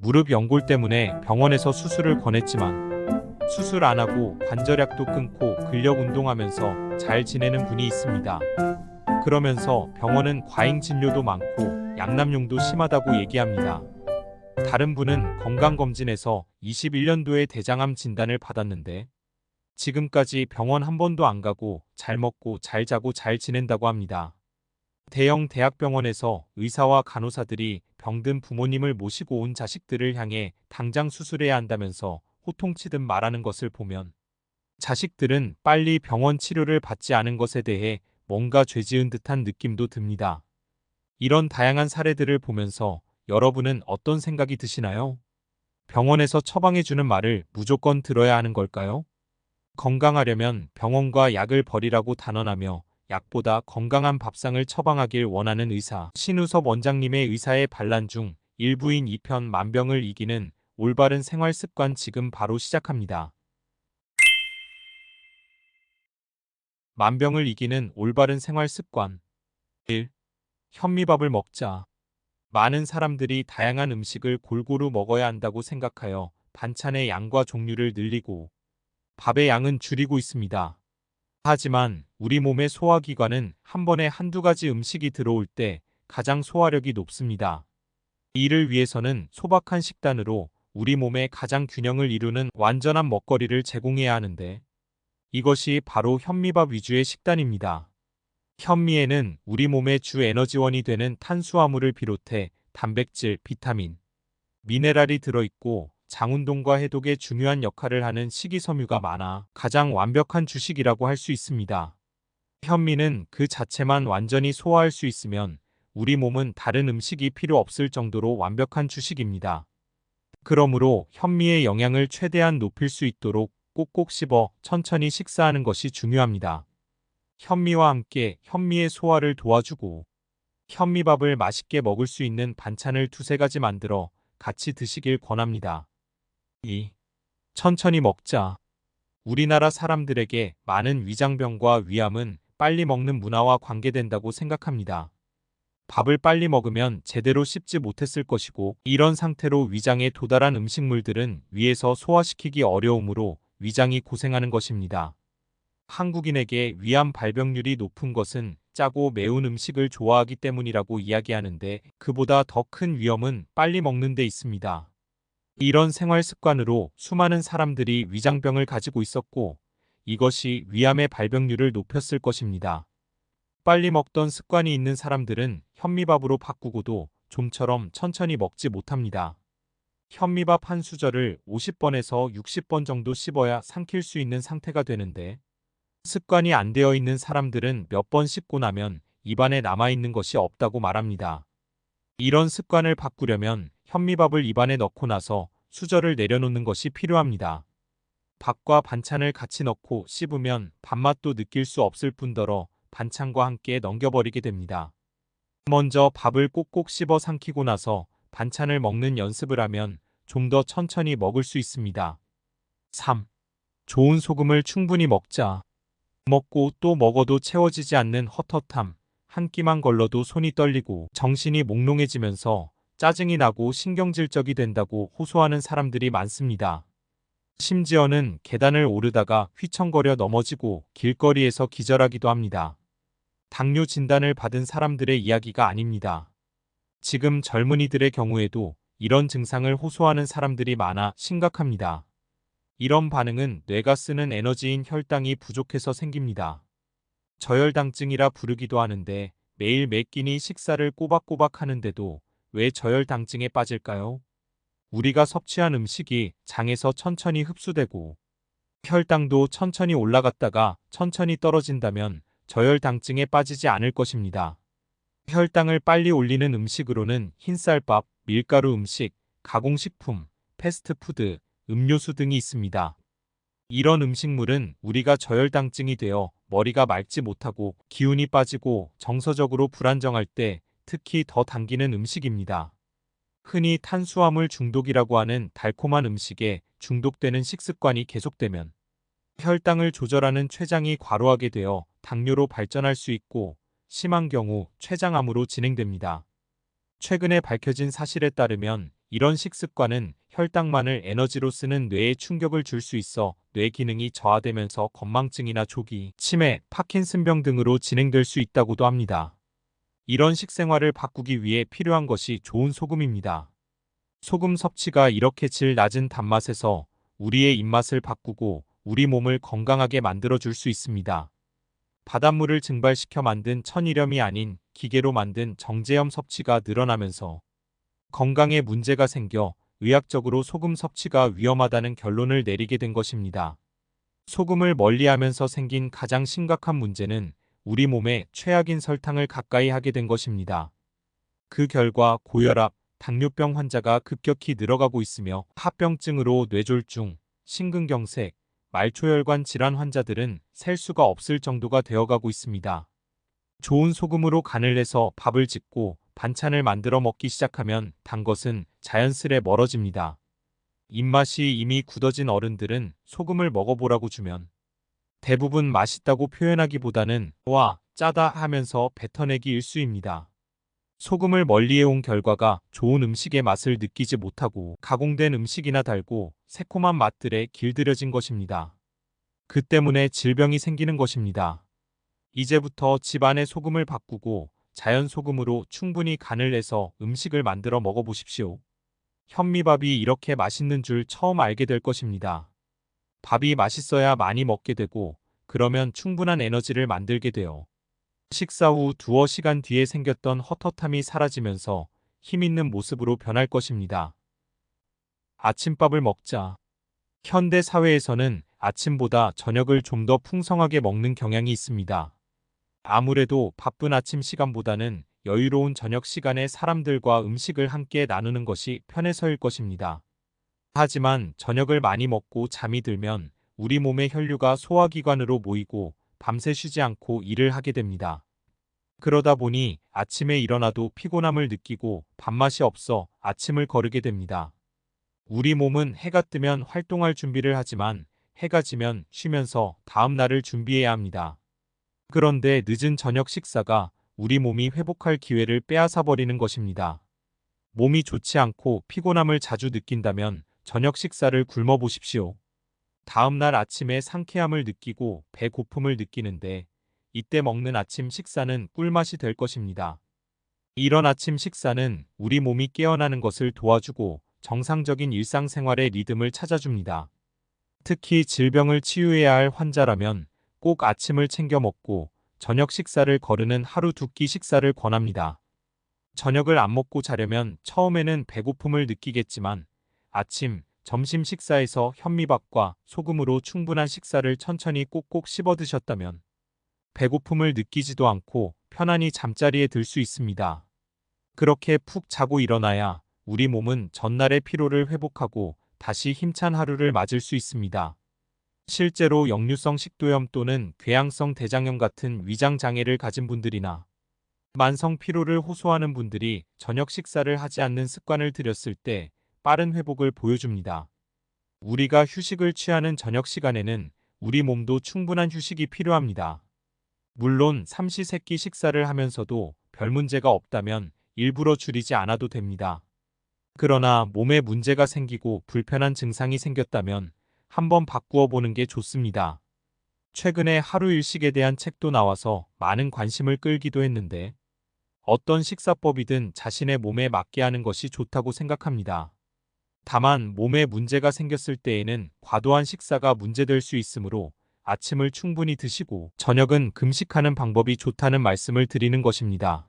무릎 연골 때문에 병원에서 수술을 권했지만 수술 안 하고 관절약도 끊고 근력 운동하면서 잘 지내는 분이 있습니다. 그러면서 병원은 과잉 진료도 많고 양남용도 심하다고 얘기합니다. 다른 분은 건강검진에서 21년도에 대장암 진단을 받았는데 지금까지 병원 한 번도 안 가고 잘 먹고 잘 자고 잘 지낸다고 합니다. 대형 대학병원에서 의사와 간호사들이 병든 부모님을 모시고 온 자식들을 향해 당장 수술해야 한다면서 호통치듯 말하는 것을 보면 자식들은 빨리 병원 치료를 받지 않은 것에 대해 뭔가 죄지은 듯한 느낌도 듭니다. 이런 다양한 사례들을 보면서 여러분은 어떤 생각이 드시나요? 병원에서 처방해주는 말을 무조건 들어야 하는 걸까요? 건강하려면 병원과 약을 버리라고 단언하며 약보다 건강한 밥상을 처방하길 원하는 의사 신우섭 원장님의 의사의 반란 중 일부인 2편 만병을 이기는 올바른 생활 습관 지금 바로 시작합니다. 만병을 이기는 올바른 생활 습관 1. 현미밥을 먹자. 많은 사람들이 다양한 음식을 골고루 먹어야 한다고 생각하여 반찬의 양과 종류를 늘리고 밥의 양은 줄이고 있습니다. 하지만 우리 몸의 소화기관은 한 번에 한두 가지 음식이 들어올 때 가장 소화력이 높습니다. 이를 위해서는 소박한 식단으로 우리 몸에 가장 균형을 이루는 완전한 먹거리를 제공해야 하는데 이것이 바로 현미밥 위주의 식단입니다. 현미에는 우리 몸의 주 에너지원이 되는 탄수화물을 비롯해 단백질, 비타민, 미네랄이 들어있고 장운동과 해독에 중요한 역할을 하는 식이섬유가 많아 가장 완벽한 주식이라고 할 수 있습니다. 현미는 그 자체만 완전히 소화할 수 있으면 우리 몸은 다른 음식이 필요 없을 정도로 완벽한 주식입니다. 그러므로 현미의 영양을 최대한 높일 수 있도록 꼭꼭 씹어 천천히 식사하는 것이 중요합니다. 현미와 함께 현미의 소화를 도와주고 현미밥을 맛있게 먹을 수 있는 반찬을 두세 가지 만들어 같이 드시길 권합니다. 2. 천천히 먹자. 우리나라 사람들에게 많은 위장병과 위암은 빨리 먹는 문화와 관계된다고 생각합니다. 밥을 빨리 먹으면 제대로 씹지 못했을 것이고 이런 상태로 위장에 도달한 음식물들은 위에서 소화시키기 어려우므로 위장이 고생하는 것입니다. 한국인에게 위암 발병률이 높은 것은 짜고 매운 음식을 좋아하기 때문이라고 이야기하는데 그보다 더 큰 위험은 빨리 먹는 데 있습니다. 이런 생활 습관으로 수많은 사람들이 위장병을 가지고 있었고 이것이 위암의 발병률을 높였을 것입니다. 빨리 먹던 습관이 있는 사람들은 현미밥으로 바꾸고도 좀처럼 천천히 먹지 못합니다. 현미밥 한 수저를 50번에서 60번 정도 씹어야 삼킬 수 있는 상태가 되는데 습관이 안 되어 있는 사람들은 몇 번 씹고 나면 입안에 남아있는 것이 없다고 말합니다. 이런 습관을 바꾸려면 현미밥을 입안에 넣고 나서 수저를 내려놓는 것이 필요합니다. 밥과 반찬을 같이 넣고 씹으면 밥맛도 느낄 수 없을 뿐더러 반찬과 함께 넘겨버리게 됩니다. 먼저 밥을 꼭꼭 씹어 삼키고 나서 반찬을 먹는 연습을 하면 좀 더 천천히 먹을 수 있습니다. 3. 좋은 소금을 충분히 먹자. 먹고 또 먹어도 채워지지 않는 헛헛함, 한 끼만 걸러도 손이 떨리고 정신이 몽롱해지면서 짜증이 나고 신경질적이 된다고 호소하는 사람들이 많습니다. 심지어는 계단을 오르다가 휘청거려 넘어지고 길거리에서 기절하기도 합니다. 당뇨 진단을 받은 사람들의 이야기가 아닙니다. 지금 젊은이들의 경우에도 이런 증상을 호소하는 사람들이 많아 심각합니다. 이런 반응은 뇌가 쓰는 에너지인 혈당이 부족해서 생깁니다. 저혈당증이라 부르기도 하는데 매일 매 끼니 식사를 꼬박꼬박 하는데도 왜 저혈당증에 빠질까요? 우리가 섭취한 음식이 장에서 천천히 흡수되고 혈당도 천천히 올라갔다가 천천히 떨어진다면 저혈당증에 빠지지 않을 것입니다. 혈당을 빨리 올리는 음식으로는 흰쌀밥, 밀가루 음식, 가공식품, 패스트푸드, 음료수 등이 있습니다. 이런 음식물은 우리가 저혈당증이 되어 머리가 맑지 못하고 기운이 빠지고 정서적으로 불안정할 때 특히 더 당기는 음식입니다. 흔히 탄수화물 중독이라고 하는 달콤한 음식에 중독되는 식습관이 계속되면 혈당을 조절하는 췌장이 과로하게 되어 당뇨로 발전할 수 있고 심한 경우 췌장암으로 진행됩니다. 최근에 밝혀진 사실에 따르면 이런 식습관은 혈당만을 에너지로 쓰는 뇌에 충격을 줄 수 있어 뇌 기능이 저하되면서 건망증이나 조기, 치매, 파킨슨병 등으로 진행될 수 있다고도 합니다. 이런 식생활을 바꾸기 위해 필요한 것이 좋은 소금입니다. 소금 섭취가 이렇게 질 낮은 단맛에서 우리의 입맛을 바꾸고 우리 몸을 건강하게 만들어 줄 수 있습니다. 바닷물을 증발시켜 만든 천일염이 아닌 기계로 만든 정제염 섭취가 늘어나면서 건강에 문제가 생겨 의학적으로 소금 섭취가 위험하다는 결론을 내리게 된 것입니다. 소금을 멀리하면서 생긴 가장 심각한 문제는 우리 몸에 최악인 설탕을 가까이 하게 된 것입니다. 그 결과 고혈압, 당뇨병 환자가 급격히 늘어가고 있으며 합병증으로 뇌졸중, 심근경색, 말초혈관 질환 환자들은 셀 수가 없을 정도가 되어가고 있습니다. 좋은 소금으로 간을 내서 밥을 짓고 반찬을 만들어 먹기 시작하면 단 것은 자연스레 멀어집니다. 입맛이 이미 굳어진 어른들은 소금을 먹어보라고 주면 대부분 맛있다고 표현하기보다는 와, 짜다 하면서 뱉어내기 일쑤입니다. 소금을 멀리해온 결과가 좋은 음식의 맛을 느끼지 못하고 가공된 음식이나 달고 새콤한 맛들에 길들여진 것입니다. 그 때문에 질병이 생기는 것입니다. 이제부터 집안의 소금을 바꾸고 자연 소금으로 충분히 간을 내서 음식을 만들어 먹어보십시오. 현미밥이 이렇게 맛있는 줄 처음 알게 될 것입니다. 밥이 맛있어야 많이 먹게 되고 그러면 충분한 에너지를 만들게 돼요. 식사 후 두어 시간 뒤에 생겼던 헛헛함이 사라지면서 힘있는 모습으로 변할 것입니다. 아침밥을 먹자. 현대 사회에서는 아침보다 저녁을 좀 더 풍성하게 먹는 경향이 있습니다. 아무래도 바쁜 아침 시간보다는 여유로운 저녁 시간에 사람들과 음식을 함께 나누는 것이 편해서일 것입니다. 하지만 저녁을 많이 먹고 잠이 들면 우리 몸의 혈류가 소화기관으로 모이고 밤새 쉬지 않고 일을 하게 됩니다. 그러다 보니 아침에 일어나도 피곤함을 느끼고 밥맛이 없어 아침을 거르게 됩니다. 우리 몸은 해가 뜨면 활동할 준비를 하지만 해가 지면 쉬면서 다음 날을 준비해야 합니다. 그런데 늦은 저녁 식사가 우리 몸이 회복할 기회를 빼앗아 버리는 것입니다. 몸이 좋지 않고 피곤함을 자주 느낀다면 저녁 식사를 굶어 보십시오. 다음 날 아침에 상쾌함을 느끼고 배고픔을 느끼는데 이때 먹는 아침 식사는 꿀맛이 될 것입니다. 이런 아침 식사는 우리 몸이 깨어나는 것을 도와주고 정상적인 일상생활의 리듬을 찾아줍니다. 특히 질병을 치유해야 할 환자라면 꼭 아침을 챙겨 먹고 저녁 식사를 거르는 하루 두 끼 식사를 권합니다. 저녁을 안 먹고 자려면 처음에는 배고픔을 느끼겠지만 아침, 점심 식사에서 현미밥과 소금으로 충분한 식사를 천천히 꼭꼭 씹어 드셨다면 배고픔을 느끼지도 않고 편안히 잠자리에 들 수 있습니다. 그렇게 푹 자고 일어나야 우리 몸은 전날의 피로를 회복하고 다시 힘찬 하루를 맞을 수 있습니다. 실제로 역류성 식도염 또는 궤양성 대장염 같은 위장 장애를 가진 분들이나 만성 피로를 호소하는 분들이 저녁 식사를 하지 않는 습관을 들였을 때 빠른 회복을 보여줍니다. 우리가 휴식을 취하는 저녁 시간에는 우리 몸도 충분한 휴식이 필요합니다. 물론 삼시세끼 식사를 하면서도 별 문제가 없다면 일부러 줄이지 않아도 됩니다. 그러나 몸에 문제가 생기고 불편한 증상이 생겼다면 한번 바꾸어 보는 게 좋습니다. 최근에 하루 일식에 대한 책도 나와서 많은 관심을 끌기도 했는데 어떤 식사법이든 자신의 몸에 맞게 하는 것이 좋다고 생각합니다. 다만 몸에 문제가 생겼을 때에는 과도한 식사가 문제될 수 있으므로 아침을 충분히 드시고 저녁은 금식하는 방법이 좋다는 말씀을 드리는 것입니다.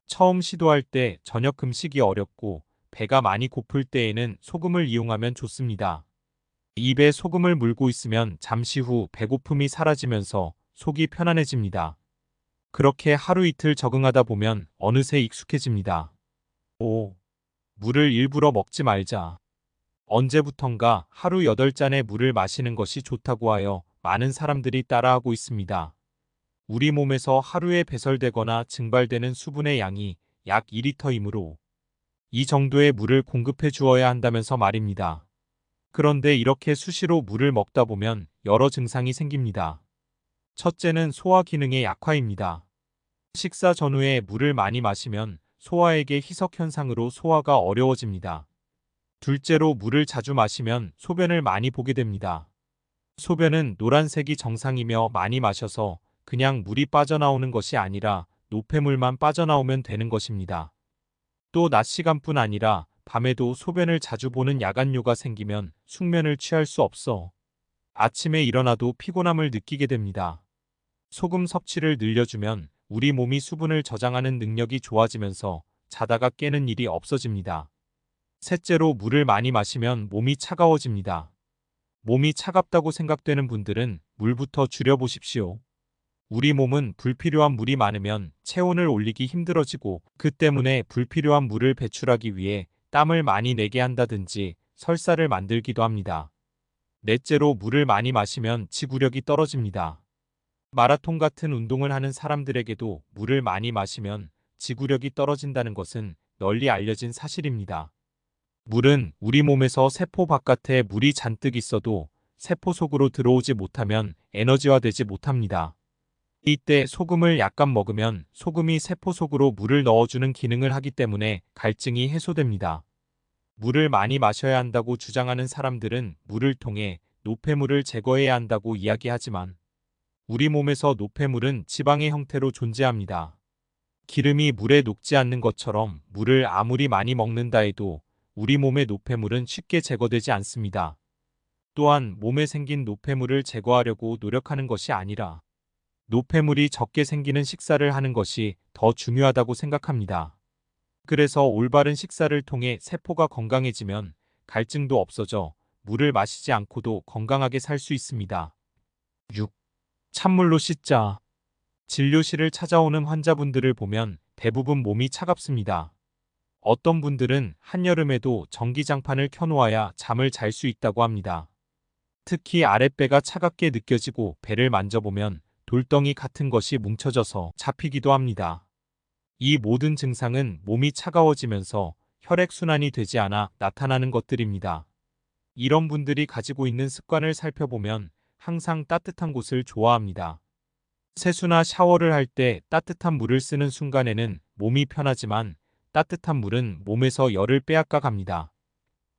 처음 시도할 때 저녁 금식이 어렵고 배가 많이 고플 때에는 소금을 이용하면 좋습니다. 입에 소금을 물고 있으면 잠시 후 배고픔이 사라지면서 속이 편안해집니다. 그렇게 하루 이틀 적응하다 보면 어느새 익숙해집니다. 5. 물을 일부러 먹지 말자. 언제부턴가 하루 8잔의 물을 마시는 것이 좋다고 하여 많은 사람들이 따라하고 있습니다. 우리 몸에서 하루에 배설되거나 증발되는 수분의 양이 약 2리터이므로 이 정도의 물을 공급해 주어야 한다면서 말입니다. 그런데 이렇게 수시로 물을 먹다 보면 여러 증상이 생깁니다. 첫째는 소화 기능의 약화입니다. 식사 전후에 물을 많이 마시면 소화액의 희석 현상으로 소화가 어려워집니다. 둘째로 물을 자주 마시면 소변을 많이 보게 됩니다. 소변은 노란색이 정상이며 많이 마셔서 그냥 물이 빠져나오는 것이 아니라 노폐물만 빠져나오면 되는 것입니다. 또 낮 시간뿐 아니라 밤에도 소변을 자주 보는 야간뇨가 생기면 숙면을 취할 수 없어 아침에 일어나도 피곤함을 느끼게 됩니다. 소금 섭취를 늘려주면 우리 몸이 수분을 저장하는 능력이 좋아지면서 자다가 깨는 일이 없어집니다. 셋째로 물을 많이 마시면 몸이 차가워집니다. 몸이 차갑다고 생각되는 분들은 물부터 줄여보십시오. 우리 몸은 불필요한 물이 많으면 체온을 올리기 힘들어지고 그 때문에 불필요한 물을 배출하기 위해 땀을 많이 내게 한다든지 설사를 만들기도 합니다. 넷째로 물을 많이 마시면 지구력이 떨어집니다. 마라톤 같은 운동을 하는 사람들에게도 물을 많이 마시면 지구력이 떨어진다는 것은 널리 알려진 사실입니다. 물은 우리 몸에서 세포 바깥에 물이 잔뜩 있어도 세포 속으로 들어오지 못하면 에너지화되지 못합니다. 이때 소금을 약간 먹으면 소금이 세포 속으로 물을 넣어주는 기능을 하기 때문에 갈증이 해소됩니다. 물을 많이 마셔야 한다고 주장하는 사람들은 물을 통해 노폐물을 제거해야 한다고 이야기하지만 우리 몸에서 노폐물은 지방의 형태로 존재합니다. 기름이 물에 녹지 않는 것처럼 물을 아무리 많이 먹는다 해도 우리 몸의 노폐물은 쉽게 제거되지 않습니다. 또한 몸에 생긴 노폐물을 제거하려고 노력하는 것이 아니라 노폐물이 적게 생기는 식사를 하는 것이 더 중요하다고 생각합니다. 그래서 올바른 식사를 통해 세포가 건강해지면 갈증도 없어져 물을 마시지 않고도 건강하게 살 수 있습니다. 6. 찬물로 씻자. 진료실을 찾아오는 환자분들을 보면 대부분 몸이 차갑습니다. 어떤 분들은 한여름에도 전기장판을 켜놓아야 잠을 잘 수 있다고 합니다. 특히 아랫배가 차갑게 느껴지고 배를 만져보면 돌덩이 같은 것이 뭉쳐져서 잡히기도 합니다. 이 모든 증상은 몸이 차가워지면서 혈액순환이 되지 않아 나타나는 것들입니다. 이런 분들이 가지고 있는 습관을 살펴보면 항상 따뜻한 곳을 좋아합니다. 세수나 샤워를 할 때 따뜻한 물을 쓰는 순간에는 몸이 편하지만 따뜻한 물은 몸에서 열을 빼앗아 갑니다.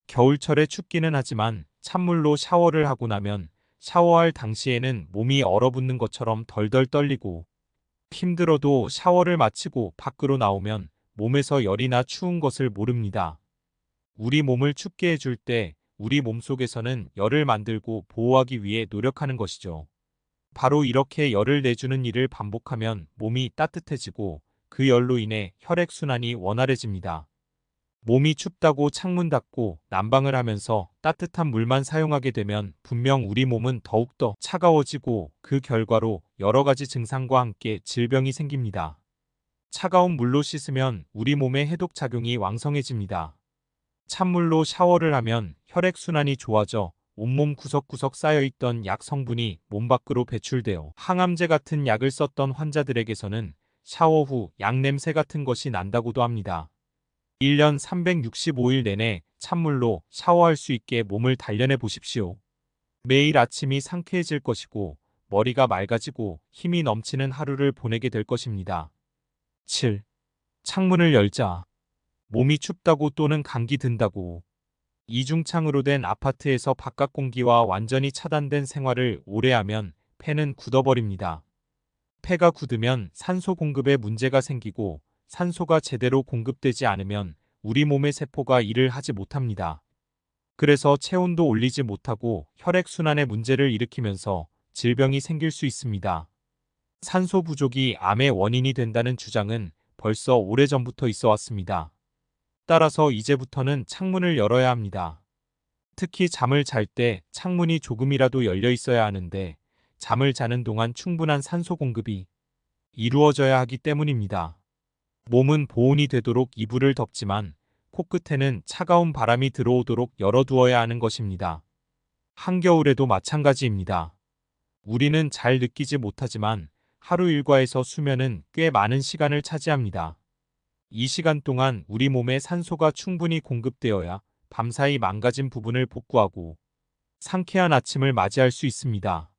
겨울철에 춥기는 하지만 찬물로 샤워를 하고 나면 샤워할 당시에는 몸이 얼어붙는 것처럼 덜덜 떨리고 힘들어도 샤워를 마치고 밖으로 나오면 몸에서 열이나 추운 것을 모릅니다. 우리 몸을 춥게 해줄 때 우리 몸속에서는 열을 만들고 보호하기 위해 노력하는 것이죠. 바로 이렇게 열을 내주는 일을 반복하면 몸이 따뜻해지고 그 열로 인해 혈액순환이 원활해집니다. 몸이 춥다고 창문 닫고 난방을 하면서 따뜻한 물만 사용하게 되면 분명 우리 몸은 더욱더 차가워지고 그 결과로 여러 가지 증상과 함께 질병이 생깁니다. 차가운 물로 씻으면 우리 몸의 해독작용이 왕성해집니다. 찬물로 샤워를 하면 혈액순환이 좋아져 온몸 구석구석 쌓여있던 약 성분이 몸 밖으로 배출되어 항암제 같은 약을 썼던 환자들에게서는 샤워 후 약 냄새 같은 것이 난다고도 합니다. 1년 365일 내내 찬물로 샤워할 수 있게 몸을 단련해 보십시오. 매일 아침이 상쾌해질 것이고 머리가 맑아지고 힘이 넘치는 하루를 보내게 될 것입니다. 7. 창문을 열자. 몸이 춥다고 또는 감기 든다고 이중창으로 된 아파트에서 바깥 공기와 완전히 차단된 생활을 오래 하면 폐는 굳어버립니다. 폐가 굳으면 산소 공급에 문제가 생기고 산소가 제대로 공급되지 않으면 우리 몸의 세포가 일을 하지 못합니다. 그래서 체온도 올리지 못하고 혈액순환에 문제를 일으키면서 질병이 생길 수 있습니다. 산소 부족이 암의 원인이 된다는 주장은 벌써 오래전부터 있어 왔습니다. 따라서 이제부터는 창문을 열어야 합니다. 특히 잠을 잘 때 창문이 조금이라도 열려 있어야 하는데 잠을 자는 동안 충분한 산소 공급이 이루어져야 하기 때문입니다. 몸은 보온이 되도록 이불을 덮지만 코끝에는 차가운 바람이 들어오도록 열어두어야 하는 것입니다. 한겨울에도 마찬가지입니다. 우리는 잘 느끼지 못하지만 하루 일과에서 수면은 꽤 많은 시간을 차지합니다. 이 시간 동안 우리 몸에 산소가 충분히 공급되어야 밤사이 망가진 부분을 복구하고 상쾌한 아침을 맞이할 수 있습니다.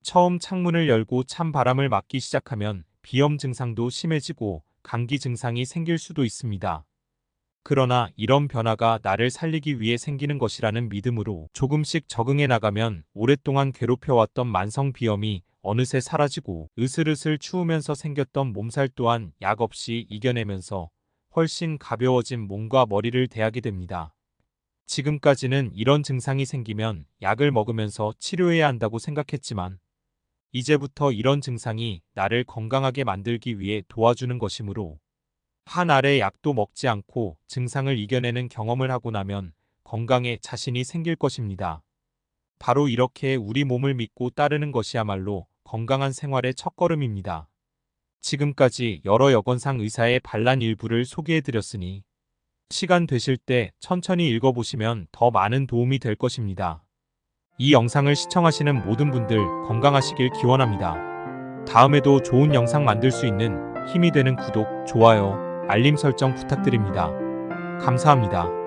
처음 창문을 열고 찬 바람을 맞기 시작하면 비염 증상도 심해지고 감기 증상이 생길 수도 있습니다. 그러나 이런 변화가 나를 살리기 위해 생기는 것이라는 믿음으로 조금씩 적응해 나가면 오랫동안 괴롭혀왔던 만성비염이 어느새 사라지고 으슬으슬 추우면서 생겼던 몸살 또한 약 없이 이겨내면서 훨씬 가벼워진 몸과 머리를 대하게 됩니다. 지금까지는 이런 증상이 생기면 약을 먹으면서 치료해야 한다고 생각했지만 이제부터 이런 증상이 나를 건강하게 만들기 위해 도와주는 것이므로 한 알의 약도 먹지 않고 증상을 이겨내는 경험을 하고 나면 건강에 자신이 생길 것입니다. 바로 이렇게 우리 몸을 믿고 따르는 것이야말로 건강한 생활의 첫걸음입니다. 지금까지 여러 여건상 의사의 반란 일부를 소개해드렸으니 시간 되실 때 천천히 읽어보시면 더 많은 도움이 될 것입니다. 이 영상을 시청하시는 모든 분들 건강하시길 기원합니다. 다음에도 좋은 영상 만들 수 있는 힘이 되는 구독, 좋아요, 알림 설정 부탁드립니다. 감사합니다.